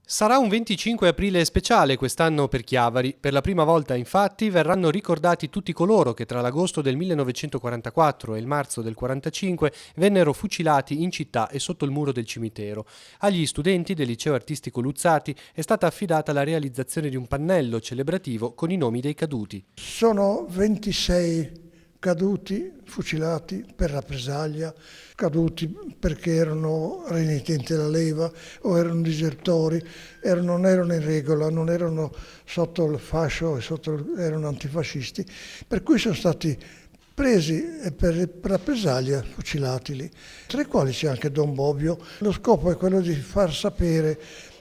Sarà un 25 aprile speciale quest'anno per Chiavari. Per la prima volta, infatti, verranno ricordati tutti coloro che tra l'agosto del 1944 e il marzo del 45 vennero fucilati in città e sotto il muro del cimitero. Agli studenti del liceo artistico Luzzati è stata affidata la realizzazione di un pannello celebrativo con i nomi dei caduti. Sono 26 caduti, fucilati per rappresaglia, caduti perché erano renitenti alla leva o erano disertori, non erano in regola, non erano sotto il fascio, erano antifascisti, per cui sono stati presi e per rappresaglia fucilati lì, tra i quali c'è anche Don Bobbio. Lo scopo è quello di far sapere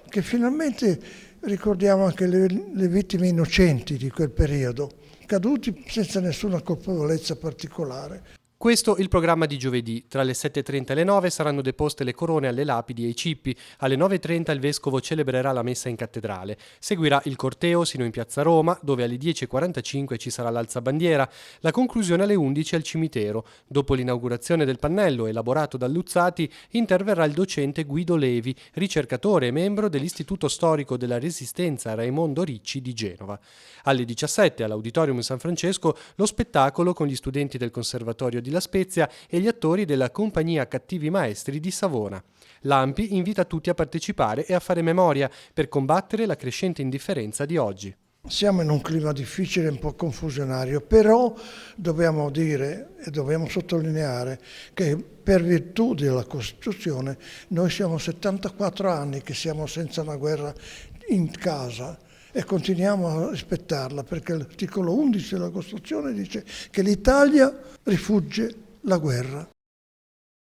che finalmente ricordiamo anche le vittime innocenti di quel periodo, caduti senza nessuna colpevolezza particolare. Questo il programma di giovedì. Tra le 7.30 e le 9 saranno deposte le corone alle lapidi e ai cippi. Alle 9.30 il vescovo celebrerà la messa in cattedrale. Seguirà il corteo sino in piazza Roma, dove alle 10.45 ci sarà l'alzabandiera. La conclusione alle 11 al cimitero. Dopo l'inaugurazione del pannello elaborato da Luzzati, interverrà il docente Guido Levi, ricercatore e membro dell'Istituto Storico della Resistenza Raimondo Ricci di Genova. Alle 17 all'Auditorium San Francesco lo spettacolo con gli studenti del Conservatorio di La Spezia e gli attori della compagnia Cattivi Maestri di Savona. L'ANPI invita tutti a partecipare e a fare memoria per combattere la crescente indifferenza di oggi. Siamo in un clima difficile, un po' confusionario, però dobbiamo dire e dobbiamo sottolineare che per virtù della Costituzione noi siamo 74 anni che siamo senza una guerra in casa e continuiamo a rispettarla perché l'articolo 11 della Costituzione dice che l'Italia rifugge la guerra.